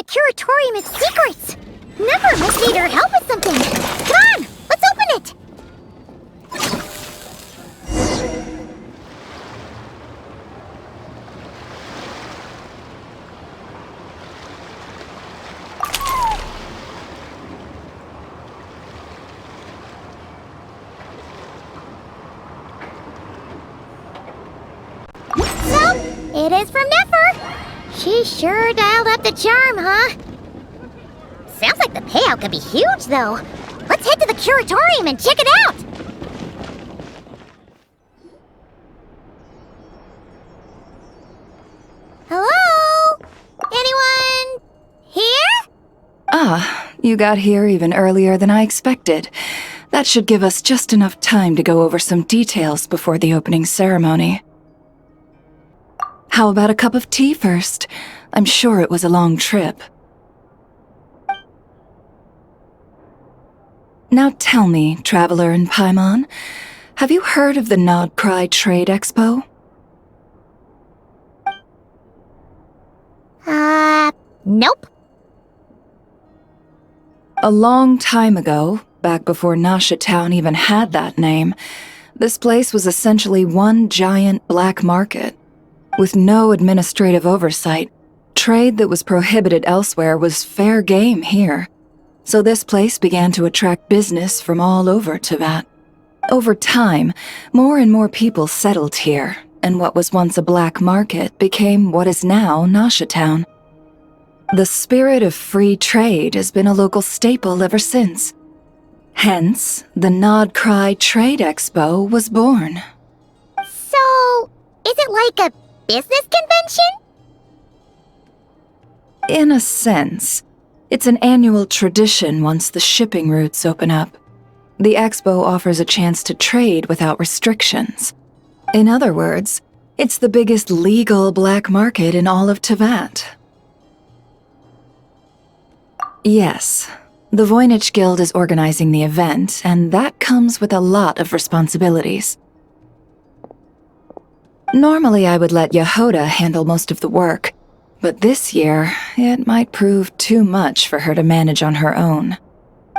the curatorium is secrets! Never must need her help with something! Come on! Let's open it! It is from Nefer! She sure dialed up the charm, huh? Sounds like the payout could be huge, though. Let's head to the curatorium and check it out! Hello? Anyone here? Ah, you got here even earlier than I expected. That should give us just enough time to go over some details before the opening ceremony. How about a cup of tea first? I'm sure it was a long trip. Now tell me, Traveler in Paimon, have you heard of the Nod-Krai Trade Expo? Nope. A long time ago, back before Nasha Town even had that name, this place was essentially one giant black market. With no administrative oversight, trade that was prohibited elsewhere was fair game here. So this place began to attract business from all over Teyvat. Over time, more and more people settled here, and what was once a black market became what is now Nasha Town. The spirit of free trade has been a local staple ever since. Hence, the Nod-Krai Trade Expo was born. So, is it like a business convention? In a sense. It's an annual tradition once the shipping routes open up. The Expo offers a chance to trade without restrictions. In other words, it's the biggest legal black market in all of Teyvat. Yes, the Voynich Guild is organizing the event, and that comes with a lot of responsibilities. Normally I would let Yehoda handle most of the work, but this year, it might prove too much for her to manage on her own.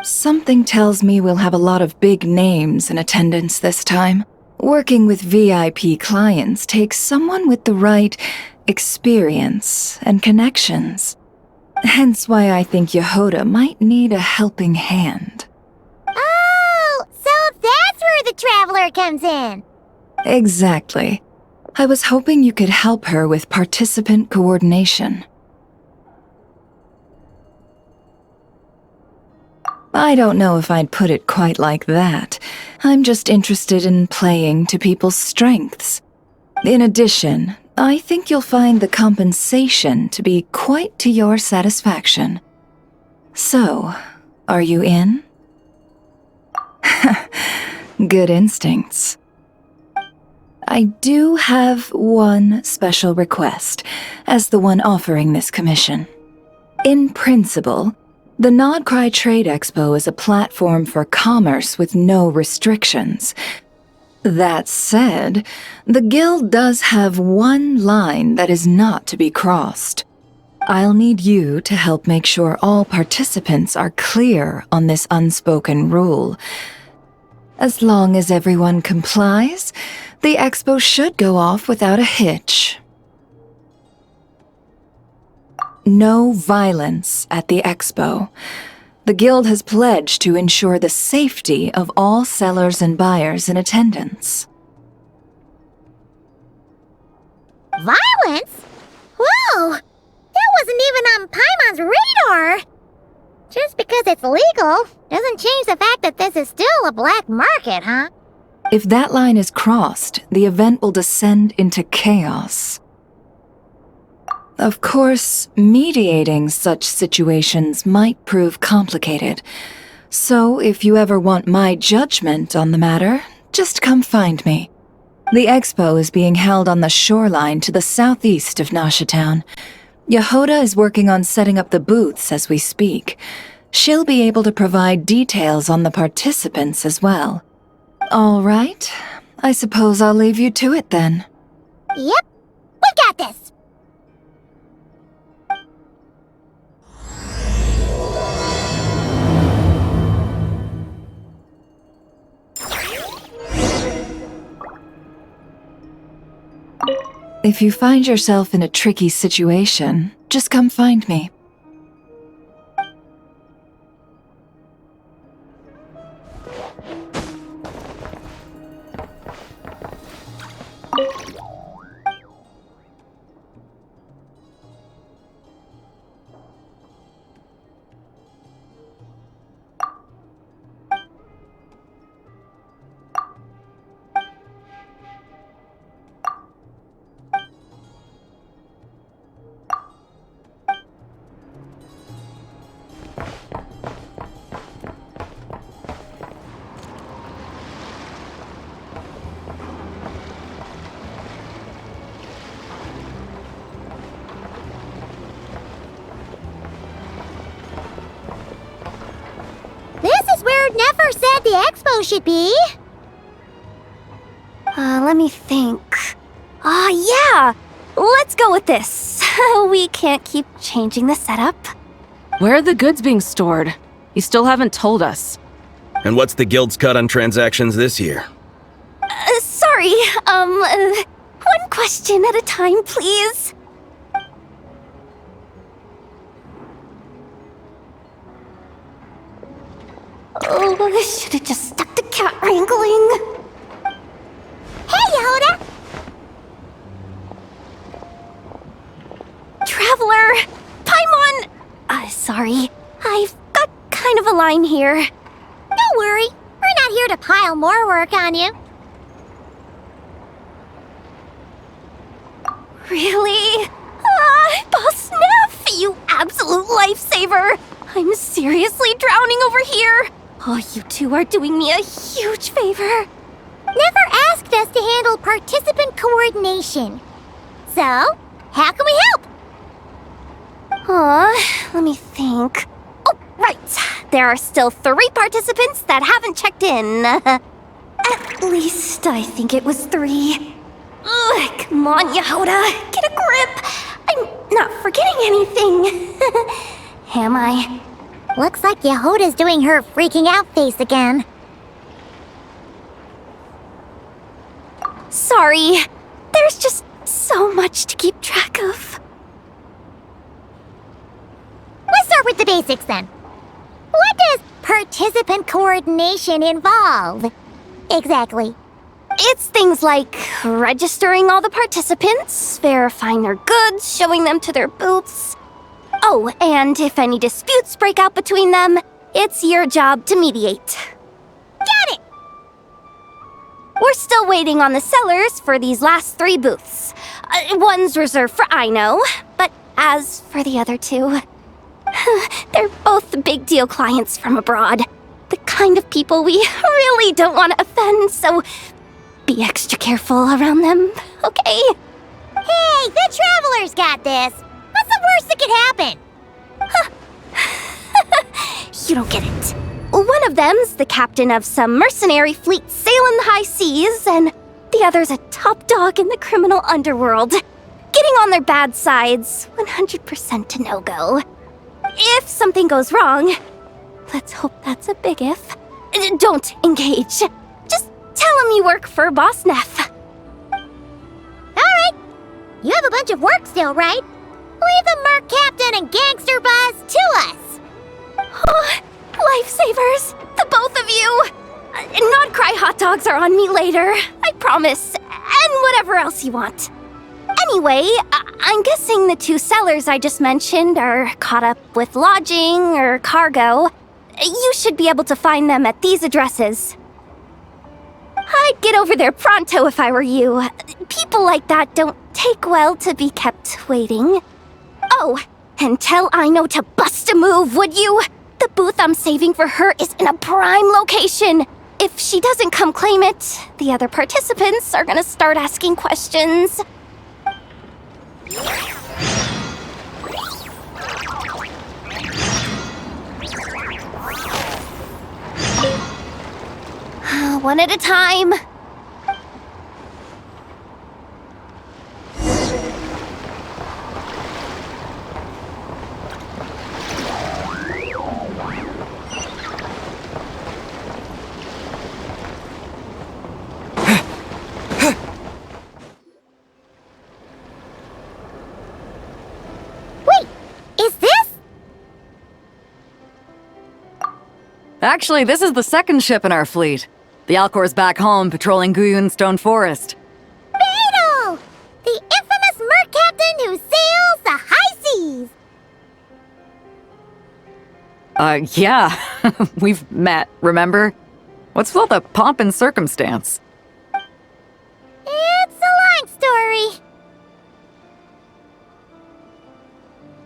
Something tells me we'll have a lot of big names in attendance this time. Working with VIP clients takes someone with the right experience and connections. Hence why I think Yehoda might need a helping hand. Oh, so that's where the Traveler comes in. Exactly. I was hoping you could help her with participant coordination. I don't know if I'd put it quite like that. I'm just interested in playing to people's strengths. In addition, I think you'll find the compensation to be quite to your satisfaction. So, are you in? Good instincts. I do have one special request, as the one offering this commission. In principle, the Nod-Krai Trade Expo is a platform for commerce with no restrictions. That said, the Guild does have one line that is not to be crossed. I'll need you to help make sure all participants are clear on this unspoken rule. As long as everyone complies, the Expo should go off without a hitch. No violence at the Expo. The Guild has pledged to ensure the safety of all sellers and buyers in attendance. Violence? Whoa! That wasn't even on Paimon's radar! Just because it's legal doesn't change the fact that this is still a black market, huh? If that line is crossed, the event will descend into chaos. Of course, mediating such situations might prove complicated. So if you ever want my judgment on the matter, just come find me. The Expo is being held on the shoreline to the southeast of Nasha Town. Yehoda is working on setting up the booths as we speak. She'll be able to provide details on the participants as well. All right, I suppose I'll leave you to it then. Yep, we got this! If you find yourself in a tricky situation, just come find me. This is where Nefer said the Expo should be. Let me think. Yeah! Let's go with this. We can't keep changing the setup. Where are the goods being stored? You still haven't told us. And what's the guild's cut on transactions this year? Sorry, one question at a time, please. Oh, I should have just stuck to cat wrangling. Hey, Yehuda! Traveler! Paimon! Sorry. I've got kind of a line here. Don't worry. We're not here to pile more work on you. Really? Boss Neff, you absolute lifesaver! I'm seriously drowning over here. Oh, you two are doing me a huge favor. Never asked us to handle participant coordination. So, how can we help? Let me think. Oh, right. There are still 3 participants that haven't checked in. At least I think it was 3. Ugh, come on, Yehuda. Get a grip. I'm not forgetting anything. Am I? Looks like Yehuda's doing her freaking out face again. Sorry. There's just so much to keep track of. Let's start with the basics then. What does participant coordination involve? Exactly. It's things like registering all the participants, verifying their goods, showing them to their booths. Oh, and if any disputes break out between them, it's your job to mediate. Got it! We're still waiting on the sellers for these last 3 booths. One's reserved for Aino, but as for the other 2, they're both big deal clients from abroad. The kind of people we really don't want to offend, so be extra careful around them, okay? Hey, the Traveler's got this. What's the worst that could happen? You don't get it. One of them's the captain of some mercenary fleet sailing the high seas, and the other's a top dog in the criminal underworld. Getting on their bad sides, 100% a no-go. If something goes wrong, let's hope that's a big if, don't engage. Just tell him you work for Boss Neff. Alright. You have a bunch of work still, right? Leave the Merc Captain and Gangster Buzz to us. Oh, lifesavers, the both of you. Nod-Krai hot dogs are on me later, I promise. And whatever else you want. Anyway, I'm guessing the 2 sellers I just mentioned are caught up with lodging or cargo. You should be able to find them at these addresses. I'd get over there pronto if I were you. People like that don't take well to be kept waiting. Oh, and tell Aino to bust a move, would you? The booth I'm saving for her is in a prime location. If she doesn't come claim it, the other participants are gonna start asking questions. One at a time. Actually, this is the second ship in our fleet. The Alcor's back home patrolling Guyun Stone Forest. Beidou! The infamous merc captain who sails the high seas! Yeah. We've met, remember? What's with all the pomp and circumstance? It's a long story.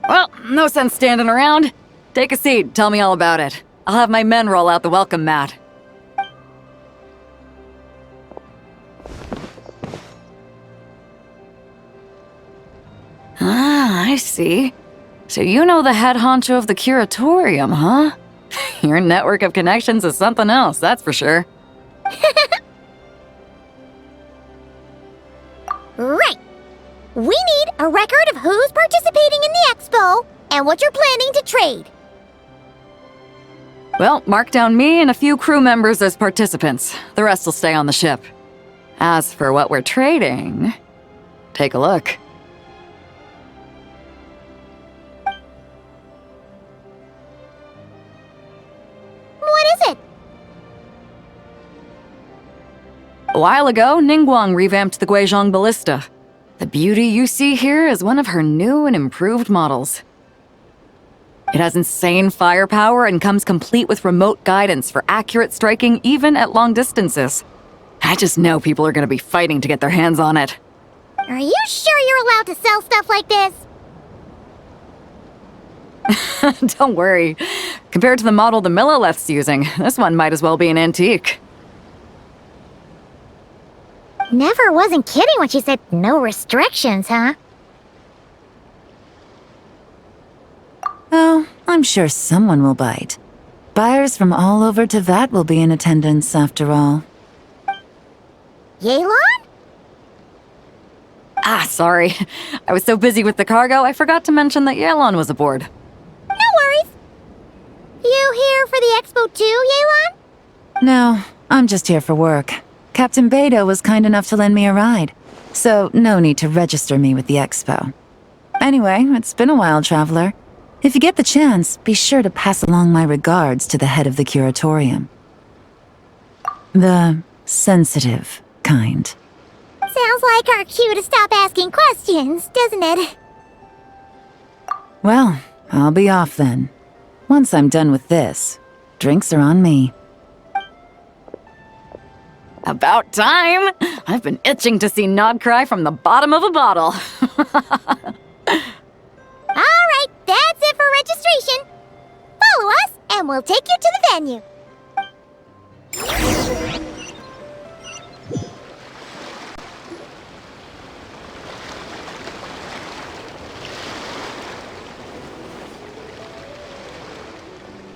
Well, no sense standing around. Take a seat, tell me all about it. I'll have my men roll out the welcome mat. Ah, I see. So you know the head honcho of the curatorium, huh? Your network of connections is something else, that's for sure. Right. We need a record of who's participating in the expo and what you're planning to trade. Well, mark down me and a few crew members as participants. The rest will stay on the ship. As for what we're trading, take a look. What is it? A while ago, Ningguang revamped the Guizhong Ballista. The beauty you see here is one of her new and improved models. It has insane firepower and comes complete with remote guidance for accurate striking even at long distances. I just know people are going to be fighting to get their hands on it. Are you sure you're allowed to sell stuff like this? Don't worry. Compared to the model the Millileth's using, this one might as well be an antique. Never wasn't kidding when she said no restrictions, huh? Oh, I'm sure someone will bite. Buyers from all over Teyvat will be in attendance after all. Yelan? Ah, sorry. I was so busy with the cargo, I forgot to mention that Yelan was aboard. No worries. You here for the Expo too, Yelan? No, I'm just here for work. Captain Beidou was kind enough to lend me a ride, so no need to register me with the Expo. Anyway, it's been a while, traveler. If you get the chance, be sure to pass along my regards to the head of the curatorium. The sensitive kind. Sounds like our cue to stop asking questions, doesn't it? Well, I'll be off then. Once I'm done with this, drinks are on me. About time! I've been itching to see Nod-Krai from the bottom of a bottle. Alright, that's it for registration. Follow us, and we'll take you to the venue.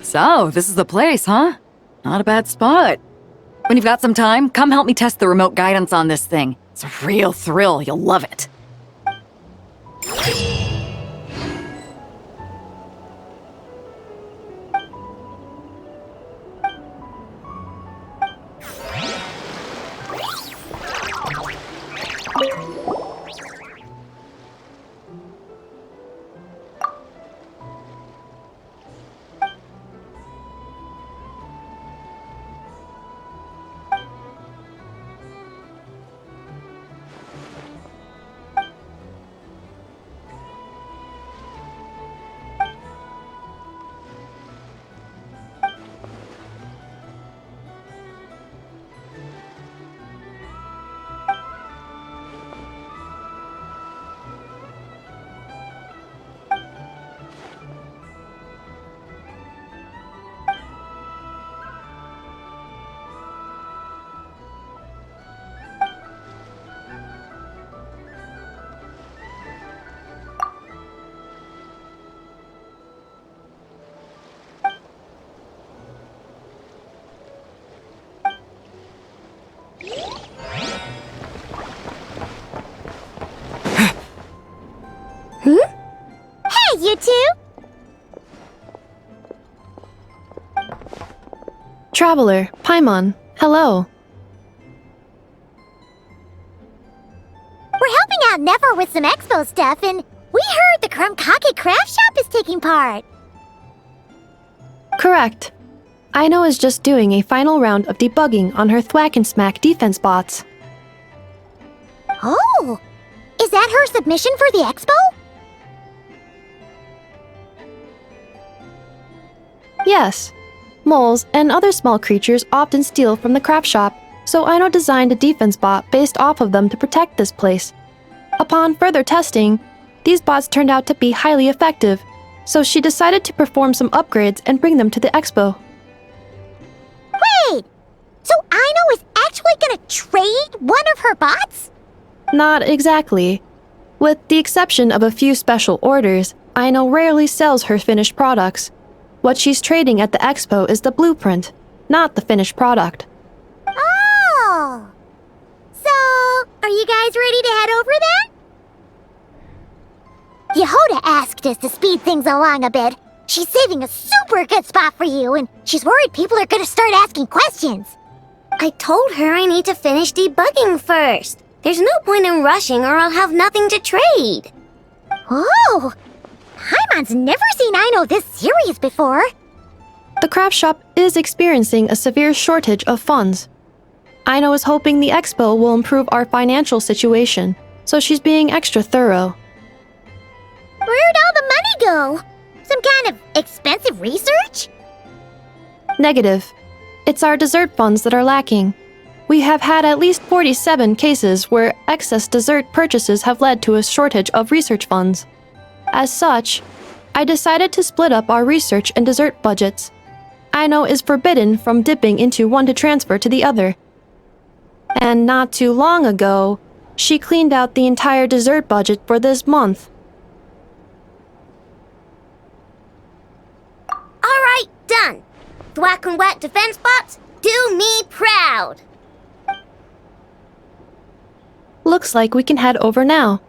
So, this is the place, huh? Not a bad spot. When you've got some time, come help me test the remote guidance on this thing. It's a real thrill, you'll love it. Hey, you two! Traveler, Paimon, hello. We're helping out Nefer with some expo stuff, and we heard the Krumkake craft shop is taking part. Correct. Aino is just doing a final round of debugging on her Thwack and Smack defense bots. Oh! Is that her submission for the expo? Yes. Moles and other small creatures often steal from the craft shop, so Aino designed a defense bot based off of them to protect this place. Upon further testing, these bots turned out to be highly effective, so she decided to perform some upgrades and bring them to the expo. Wait! So Aino is actually gonna trade one of her bots? Not exactly. With the exception of a few special orders, Aino rarely sells her finished products. What she's trading at the expo is the blueprint, not the finished product. Oh! So, are you guys ready to head over then? Yehoda asked us to speed things along a bit. She's saving a super good spot for you, and she's worried people are gonna start asking questions. I told her I need to finish debugging first. There's no point in rushing or I'll have nothing to trade. Oh! Paimon's never seen Aino this serious before. The craft shop is experiencing a severe shortage of funds. Aino is hoping the expo will improve our financial situation, so she's being extra thorough. Where'd all the money go? Some kind of expensive research? Negative. It's our dessert funds that are lacking. We have had at least 47 cases where excess dessert purchases have led to a shortage of research funds. As such, I decided to split up our research and dessert budgets. Aino is forbidden from dipping into one to transfer to the other. And not too long ago, she cleaned out the entire dessert budget for this month. Alright, done. Thwack and Whack defense bots, do me proud. Looks like we can head over now.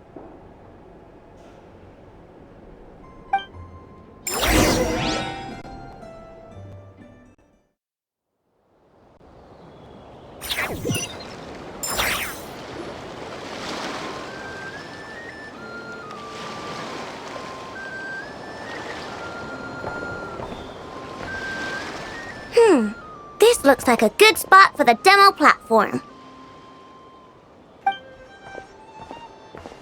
This looks like a good spot for the demo platform.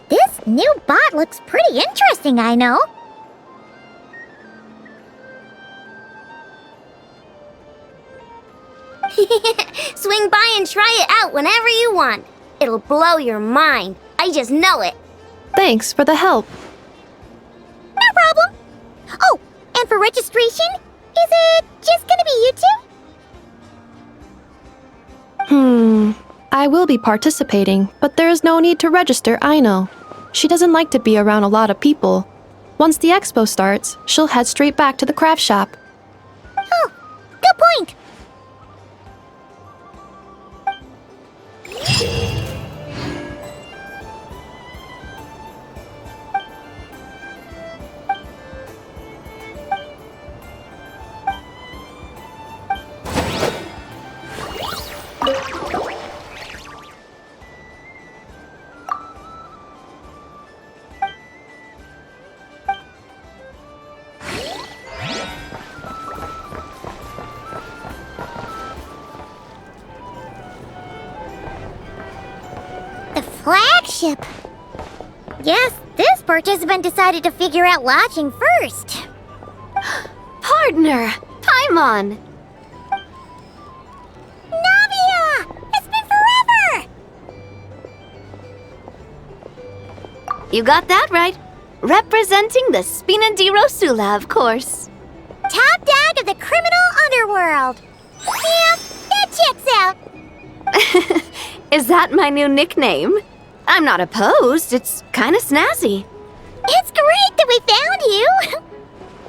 This new bot looks pretty interesting, Aino. Swing by and try it out whenever you want. It'll blow your mind. I just know it. Thanks for the help. No problem. Oh, and for registration, is it just gonna be you two? I will be participating, but there is no need to register, Aino. She doesn't like to be around a lot of people. Once the expo starts, she'll head straight back to the craft shop. Oh, good point. Flagship. Yes, this participant decided to figure out lodging first. Partner, Paimon. Navia! It's been forever! You got that right. Representing the Spina di Rosula, of course. Top dog of the criminal underworld. Yeah, that checks out. Is that my new nickname? I'm not opposed. It's kind of snazzy. It's great that we found you.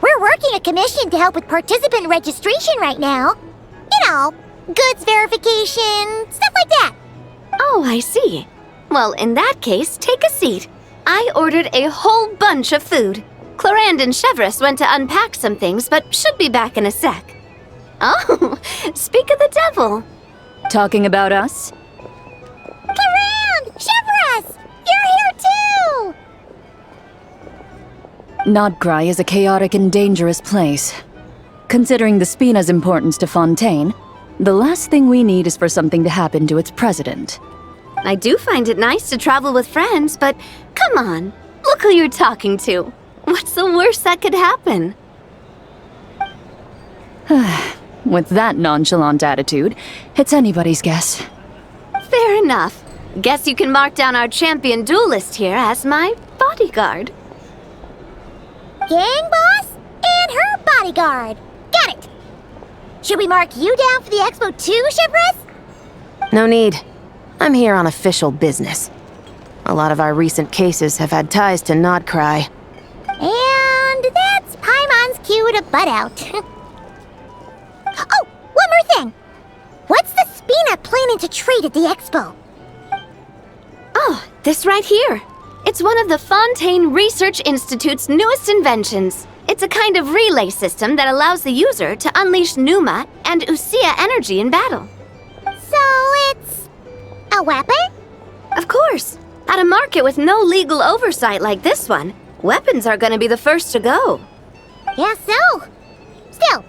We're working a commission to help with participant registration right now. You know, goods verification, stuff like that. Oh, I see. Well, in that case, take a seat. I ordered a whole bunch of food. Clarand and Chevreuse went to unpack some things, but should be back in a sec. Oh, speak of the devil. Talking about us? Clarand! Chevreuse! You're here too! Nod-Krai is a chaotic and dangerous place. Considering the Spina's importance to Fontaine, the last thing we need is for something to happen to its president. I do find it nice to travel with friends, but come on, look who you're talking to. What's the worst that could happen? With that nonchalant attitude, it's anybody's guess. Fair enough. Guess you can mark down our champion duelist here as my bodyguard. Gang boss and her bodyguard. Got it. Should we mark you down for the Expo too, Shivris? No need. I'm here on official business. A lot of our recent cases have had ties to Nod-Krai. And that's Paimon's cue to butt out. Oh, one more thing. What's the Spina planning to trade at the Expo? Oh, this right here. It's one of the Fontaine Research Institute's newest inventions. It's a kind of relay system that allows the user to unleash Pneuma and Usia energy in battle. So it's a weapon? Of course. At a market with no legal oversight like this one, weapons are gonna be the first to go. Guess so. Still,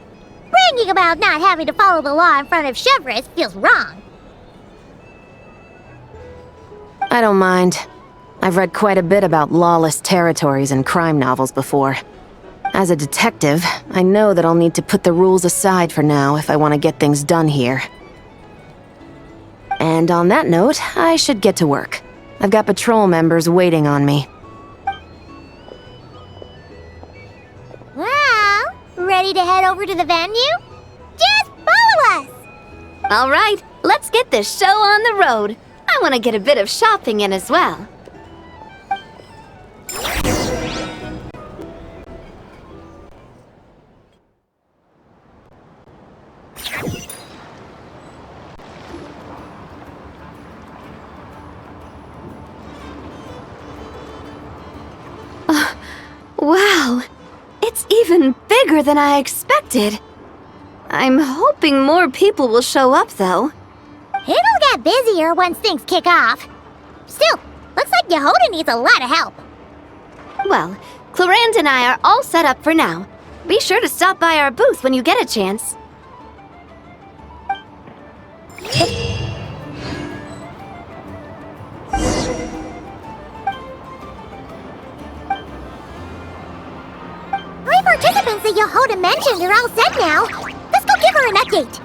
bragging about not having to follow the law in front of Chevres feels wrong. I don't mind. I've read quite a bit about lawless territories and crime novels before. As a detective, I know that I'll need to put the rules aside for now if I want to get things done here. And on that note, I should get to work. I've got patrol members waiting on me. Well, ready to head over to the venue? Just follow us! All right, let's get this show on the road. I want to get a bit of shopping in as well. Wow, it's even bigger than I expected. I'm hoping more people will show up, though. It'll get busier once things kick off. Still, looks like Yehoda needs a lot of help. Well, Clarand and I are all set up for now. Be sure to stop by our booth when you get a chance. Three participants that Yehoda mentioned are all set now. Let's go give her an update.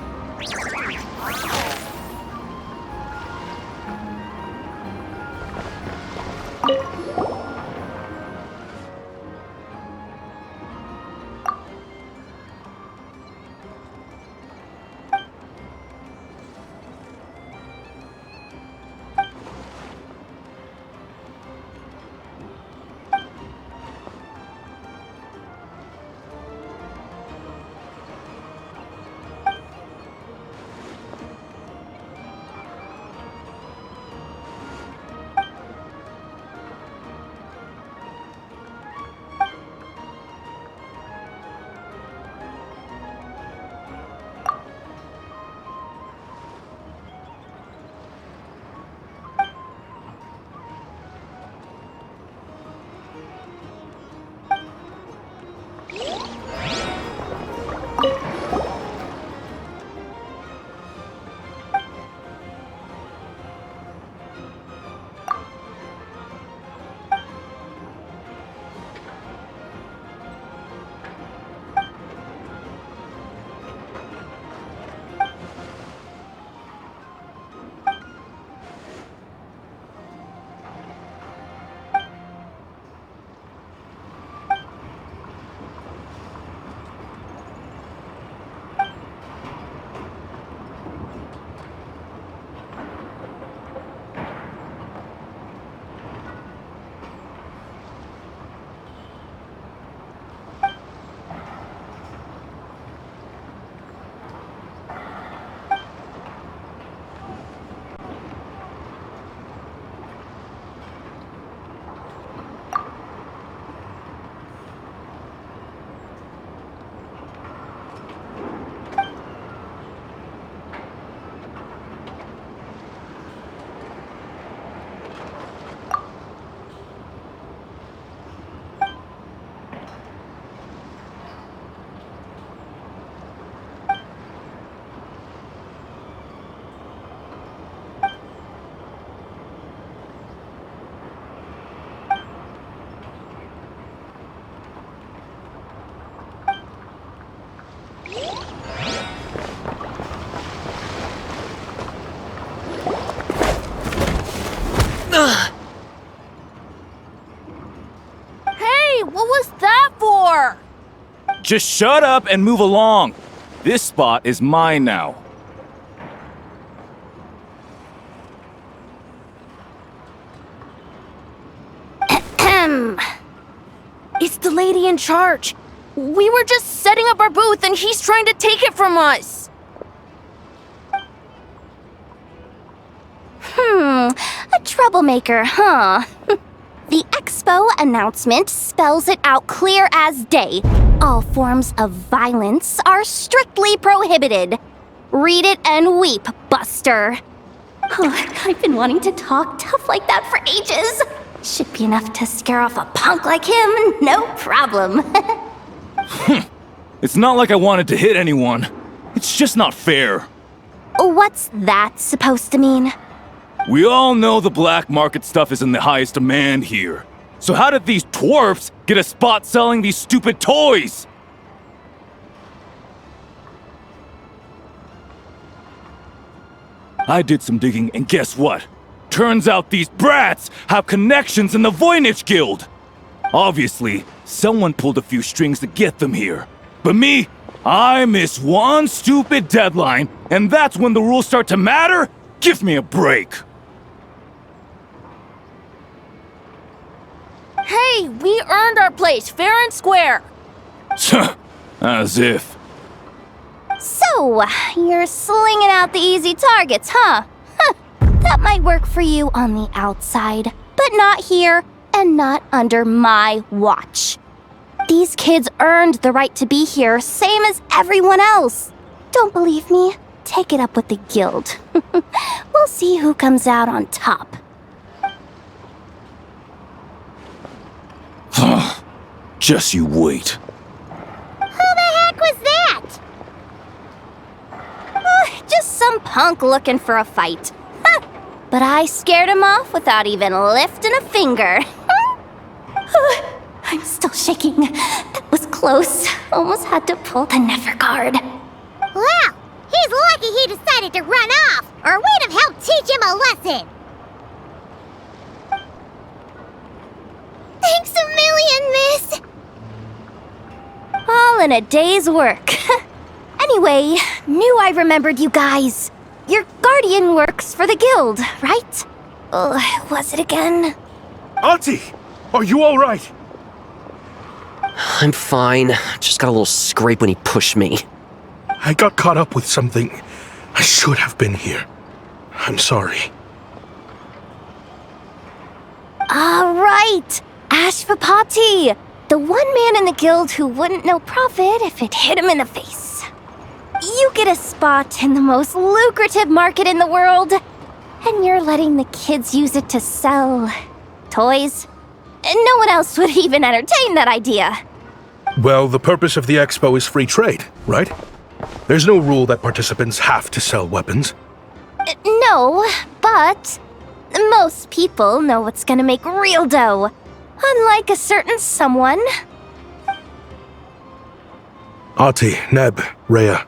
Just shut up and move along. This spot is mine now. It's the lady in charge. We were just setting up our booth and he's trying to take it from us. A troublemaker, huh? The Expo announcement spells it out clear as day. All forms of violence are strictly prohibited. Read it and weep, Buster. I've been wanting to talk tough like that for ages. Should be enough to scare off a punk like him, no problem. It's not like I wanted to hit anyone. It's just not fair. What's that supposed to mean? We all know the black market stuff is in the highest demand here. So how did these dwarfs get a spot selling these stupid toys? I did some digging, and guess what? Turns out these brats have connections in the Voynich Guild. Obviously, someone pulled a few strings to get them here. But me, I miss one stupid deadline, and that's when the rules start to matter? Give me a break. Hey, we earned our place fair and square. As if. So, you're slinging out the easy targets, huh? That might work for you on the outside, but not here and not under my watch. These kids earned the right to be here, same as everyone else. Don't believe me? Take it up with the guild. We'll see who comes out on top. Just you wait. Who the heck was that? Just some punk looking for a fight. But I scared him off without even lifting a finger. I'm still shaking. That was close. Almost had to pull the Nefer card. Well, he's lucky he decided to run off, or we'd have helped teach him a lesson. Thanks a million, miss. All in a day's work. Anyway, knew I remembered you guys. Your guardian works for the guild, right? Was it again? Auntie, are you all right? I'm fine. Just got a little scrape when he pushed me. I got caught up with something. I should have been here. I'm sorry. All right, Ashvapati, the one man in the guild who wouldn't know profit if it hit him in the face. You get a spot in the most lucrative market in the world, and you're letting the kids use it to sell toys. And no one else would even entertain that idea. Well, the purpose of the Expo is free trade, right? There's no rule that participants have to sell weapons. No, but most people know what's gonna make real dough. Unlike a certain someone. Ati, Neb, Rhea,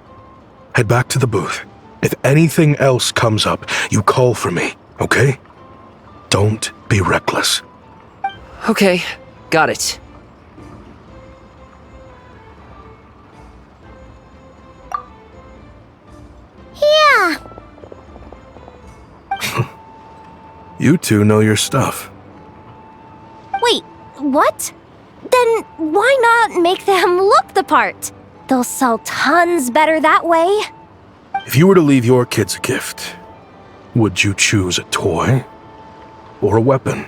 head back to the booth. If anything else comes up, you call for me, okay? Don't be reckless. Okay, got it. Yeah. You two know your stuff. Wait, what? Then why not make them look the part? They'll sell tons better that way. If you were to leave your kids a gift, would you choose a toy or a weapon?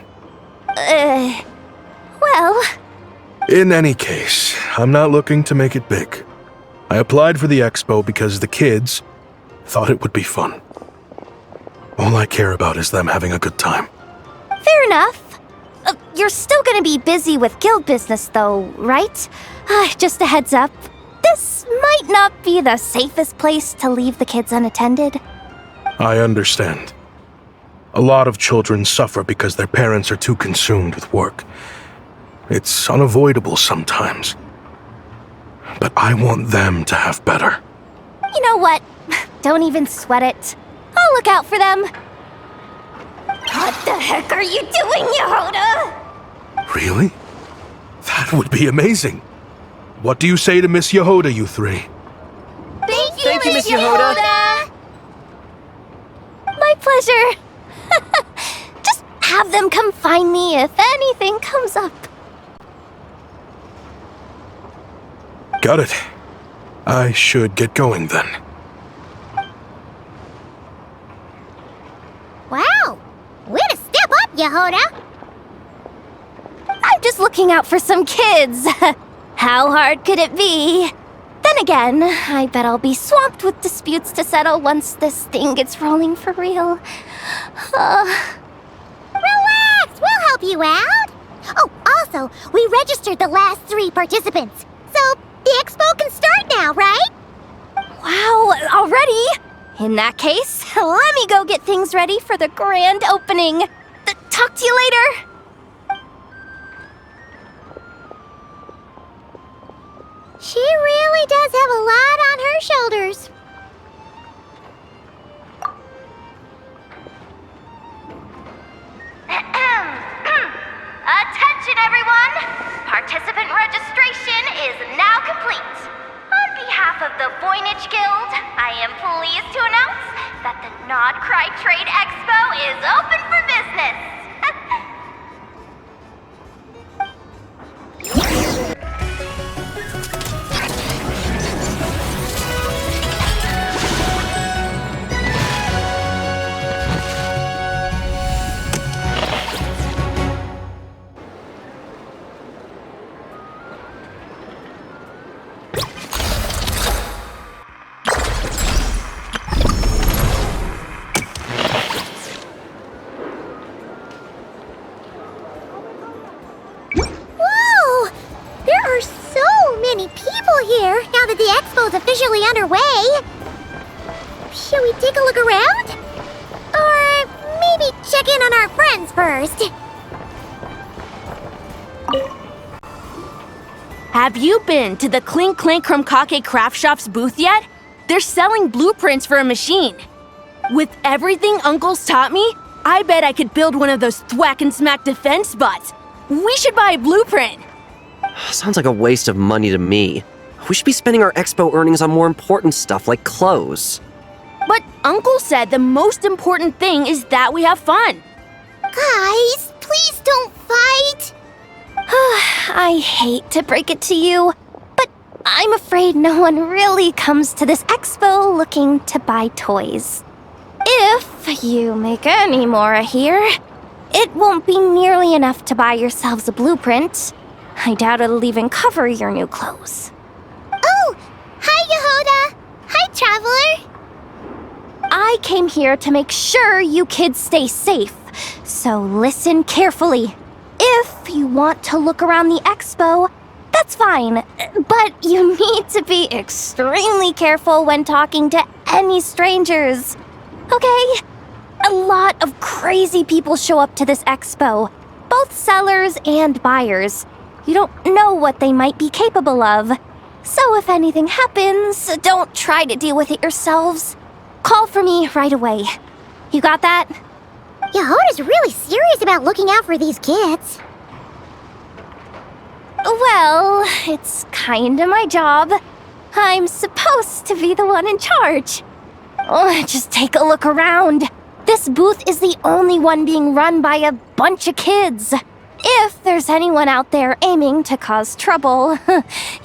Well... In any case, I'm not looking to make it big. I applied for the Expo because the kids thought it would be fun. All I care about is them having a good time. Fair enough. You're still gonna be busy with guild business though, right? Just a heads up. This might not be the safest place to leave the kids unattended. I understand. A lot of children suffer because their parents are too consumed with work. It's unavoidable sometimes. But I want them to have better. You know what? Don't even sweat it. I'll look out for them. What the heck are you doing, Yehoda? Really? That would be amazing. What do you say to Miss Yehoda, you three? Thank you, Miss Yehoda. My pleasure. Just have them come find me if anything comes up. Got it. I should get going then. Wow! Way to step up, Yehoda! I'm just looking out for some kids. How hard could it be? Then again, I bet I'll be swamped with disputes to settle once this thing gets rolling for real. Relax! We'll help you out! Oh, also, we registered the last 3 participants. So, the expo can start now, right? Wow, already? In that case, let me go get things ready for the grand opening. Talk to you later. She really does have a lot on her shoulders. Attention, everyone! Participant registration is now complete. On behalf of the Voynich Guild, I am pleased to announce that the Nod-Krai Trade Expo is open for business. Here, now that the expo's officially underway. Shall we take a look around? Or maybe check in on our friends first? Have you been to the Clink Clank Krumkake Craft Shop's booth yet? They're selling blueprints for a machine. With everything Uncle's taught me, I bet I could build one of those thwack and smack defense bots. We should buy a blueprint. Sounds like a waste of money to me. We should be spending our expo earnings on more important stuff like clothes. But Uncle said the most important thing is that we have fun. Guys, please don't fight. I hate to break it to you, but I'm afraid no one really comes to this expo looking to buy toys. If you make any more here, it won't be nearly enough to buy yourselves a blueprint. I doubt it'll even cover your new clothes. Oh! Hi, Yehoda! Hi, Traveler! I came here to make sure you kids stay safe, so listen carefully. If you want to look around the expo, that's fine, but you need to be extremely careful when talking to any strangers, okay? A lot of crazy people show up to this expo, both sellers and buyers. You don't know what they might be capable of. So if anything happens, don't try to deal with it yourselves. Call for me right away. You got that? Yehoda's really serious about looking out for these kids. Well, it's kinda my job. I'm supposed to be the one in charge. Oh, just take a look around. This booth is the only one being run by a bunch of kids. If there's anyone out there aiming to cause trouble,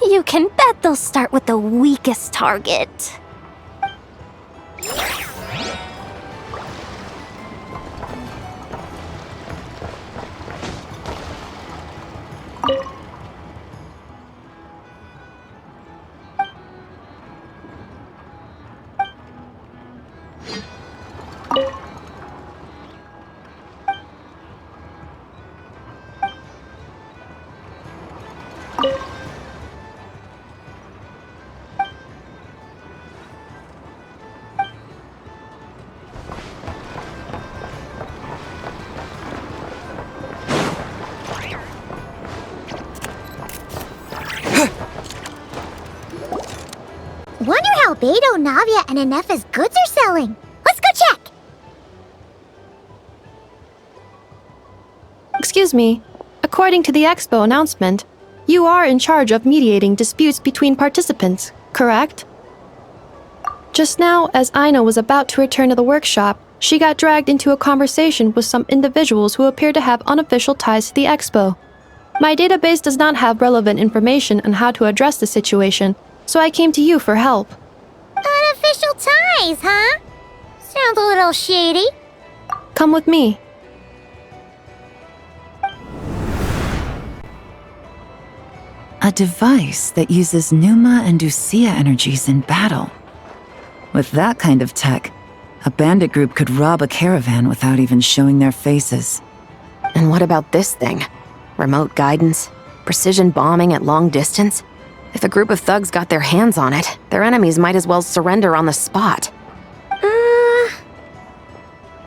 you can bet they'll start with the weakest target. Wonder how Beto, Navia, and Anefa's goods are selling. Let's go check! Excuse me. According to the Expo announcement, You are in charge of mediating disputes between participants, correct? Just now, as Aino was about to return to the workshop, she got dragged into a conversation with some individuals who appear to have unofficial ties to the Expo. My database does not have relevant information on how to address the situation, so I came to you for help. Unofficial ties, huh? Sounds a little shady. Come with me. A device that uses Pneuma and Usia energies in battle. With that kind of tech, a bandit group could rob a caravan without even showing their faces. And what about this thing? Remote guidance? Precision bombing at long distance? If a group of thugs got their hands on it, their enemies might as well surrender on the spot.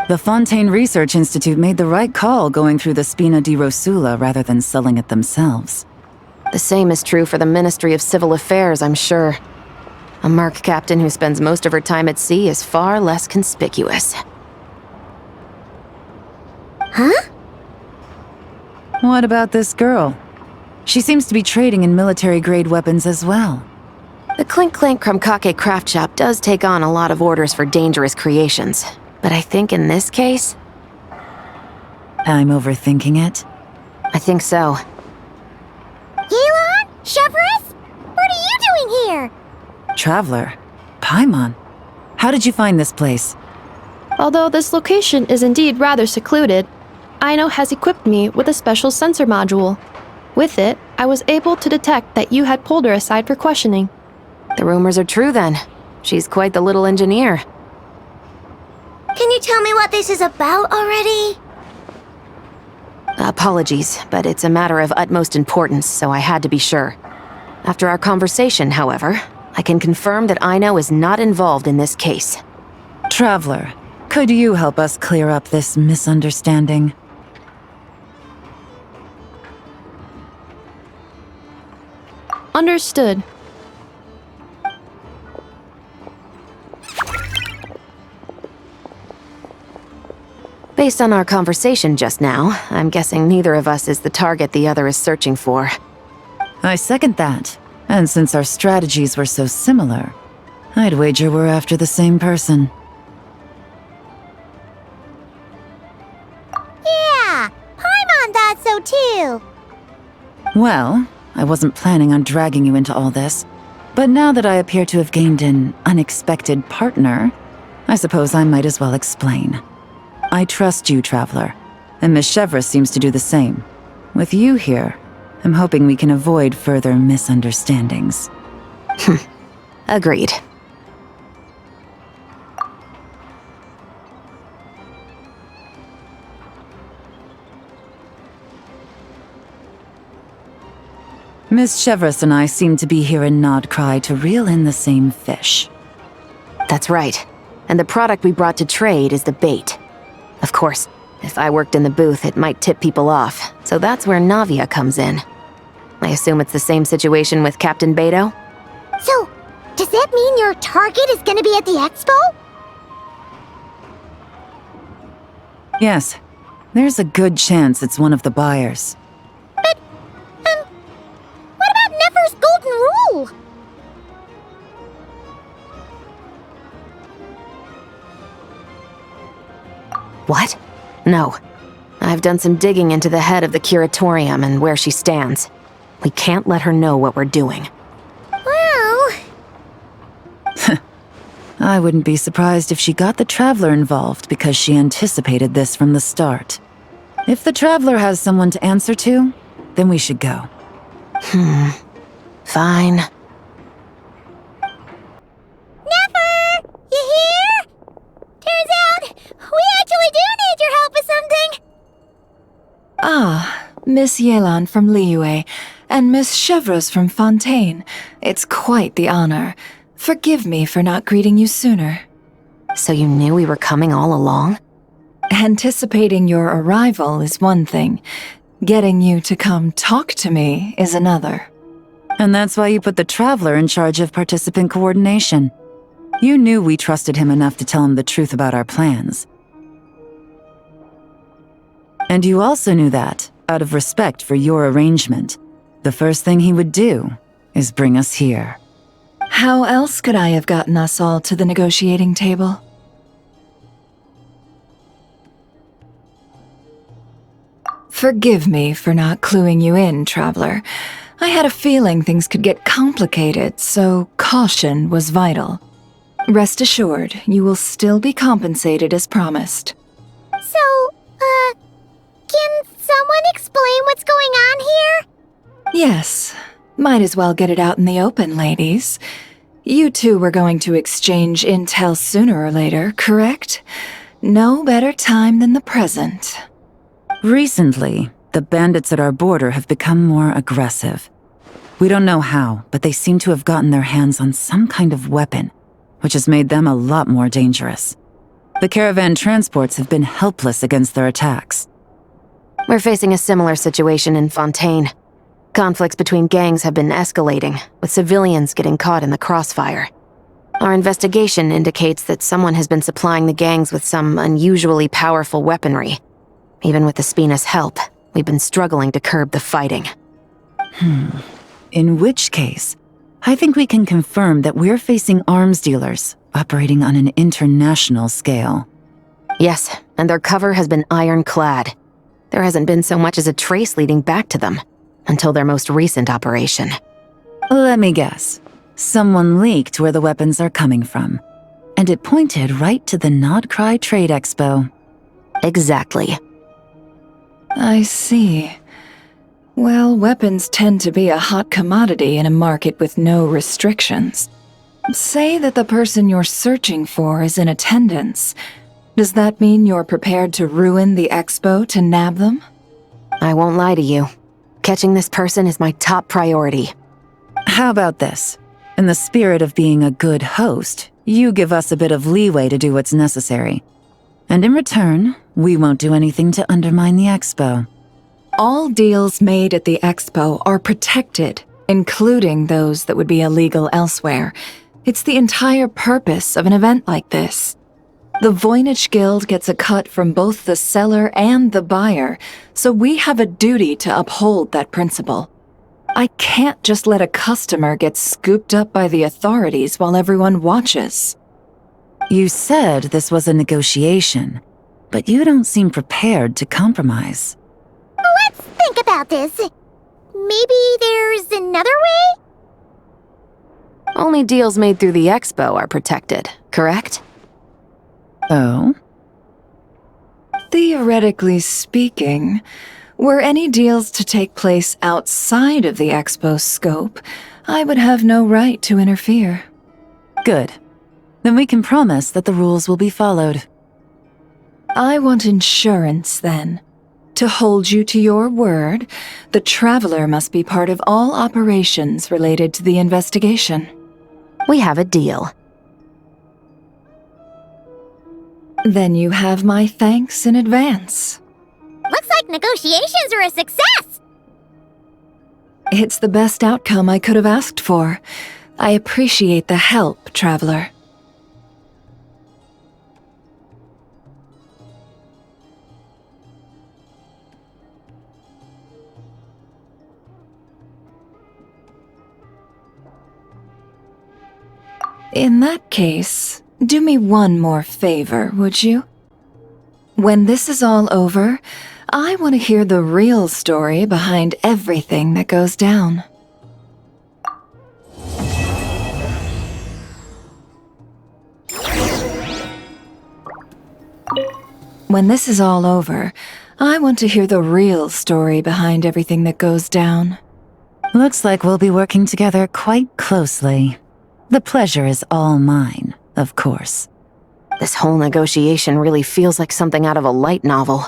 The Fontaine Research Institute made the right call going through the Spina di Rosula rather than selling it themselves. The same is true for the Ministry of Civil Affairs, I'm sure. A merc captain who spends most of her time at sea is far less conspicuous. Huh? What about this girl? She seems to be trading in military-grade weapons as well. The Clink Clank Krumkake craft shop does take on a lot of orders for dangerous creations, but I think in this case... I'm overthinking it? I think so. Elon? Chevrolet? What are you doing here? Traveler? Paimon? How did you find this place? Although this location is indeed rather secluded, Aino has equipped me with a special sensor module. With it, I was able to detect that you had pulled her aside for questioning. The rumors are true then. She's quite the little engineer. Can you tell me what this is about already? Apologies, but it's a matter of utmost importance, so I had to be sure. After our conversation, however, I can confirm that Aino is not involved in this case. Traveler, could you help us clear up this misunderstanding? Understood. Based on our conversation just now, I'm guessing neither of us is the target the other is searching for. I second that. And since our strategies were so similar, I'd wager we're after the same person. Yeah, Paimon thought so too. Well, I wasn't planning on dragging you into all this, but now that I appear to have gained an unexpected partner, I suppose I might as well explain. I trust you, Traveler, and Miss Chevrolet seems to do the same. With you here, I'm hoping we can avoid further misunderstandings. Agreed. Miss Chevrolet and I seem to be here in Nod-Krai to reel in the same fish. That's right. And the product we brought to trade is the bait. Of course, if I worked in the booth, it might tip people off, so that's where Navia comes in. I assume it's the same situation with Captain Beto? So, does that mean your target is gonna be at the Expo? Yes, there's a good chance it's one of the buyers. But, what about Nefer's golden rule? What? No. I've done some digging into the head of the curatorium and where she stands. We can't let her know what we're doing. Well... I wouldn't be surprised if she got the Traveler involved because she anticipated this from the start. If the Traveler has someone to answer to, then we should go. Fine. Nefer! You here? Turns out, we actually do need your help with something! Ah, Miss Yelan from Liyue, and Miss Chevreuse from Fontaine. It's quite the honor. Forgive me for not greeting you sooner. So you knew we were coming all along? Anticipating your arrival is one thing. Getting you to come talk to me is another. And that's why you put the Traveler in charge of participant coordination. You knew we trusted him enough to tell him the truth about our plans. And you also knew that, out of respect for your arrangement, the first thing he would do is bring us here. How else could I have gotten us all to the negotiating table? Forgive me for not cluing you in, Traveler. I had a feeling things could get complicated, so caution was vital. Rest assured, you will still be compensated as promised. So, can someone explain what's going on here? Yes. Might as well get it out in the open, ladies. You two were going to exchange intel sooner or later, correct? No better time than the present. Recently, the bandits at our border have become more aggressive. We don't know how, but they seem to have gotten their hands on some kind of weapon, which has made them a lot more dangerous. The caravan transports have been helpless against their attacks. We're facing a similar situation in Fontaine. Conflicts between gangs have been escalating, with civilians getting caught in the crossfire. Our investigation indicates that someone has been supplying the gangs with some unusually powerful weaponry. Even with the Spina's help, we've been struggling to curb the fighting. In which case, I think we can confirm that we're facing arms dealers operating on an international scale. Yes, and their cover has been ironclad. There hasn't been so much as a trace leading back to them, until their most recent operation. Let me guess. Someone leaked where the weapons are coming from, and it pointed right to the Nod-Krai Trade Expo. Exactly. I see. Well, weapons tend to be a hot commodity in a market with no restrictions. Say that the person you're searching for is in attendance. Does that mean you're prepared to ruin the expo to nab them? I won't lie to you. Catching this person is my top priority. How about this? In the spirit of being a good host, you give us a bit of leeway to do what's necessary. And in return, we won't do anything to undermine the expo. All deals made at the expo are protected, including those that would be illegal elsewhere. It's the entire purpose of an event like this. The Voynich Guild gets a cut from both the seller and the buyer, so we have a duty to uphold that principle. I can't just let a customer get scooped up by the authorities while everyone watches. You said this was a negotiation, but you don't seem prepared to compromise. Let's think about this. Maybe there's another way? Only deals made through the expo are protected, correct? Oh? Theoretically speaking, were any deals to take place outside of the expo's scope, I would have no right to interfere. Good. Then we can promise that the rules will be followed. I want insurance, then. To hold you to your word, the Traveler must be part of all operations related to the investigation. We have a deal. Then you have my thanks in advance. Looks like negotiations are a success! It's the best outcome I could have asked for. I appreciate the help, Traveler. In that case, do me one more favor, would you? When this is all over, I want to hear the real story behind everything that goes down. When this is all over, I want to hear the real story behind everything that goes down. Looks like we'll be working together quite closely. The pleasure is all mine, of course. This whole negotiation really feels like something out of a light novel.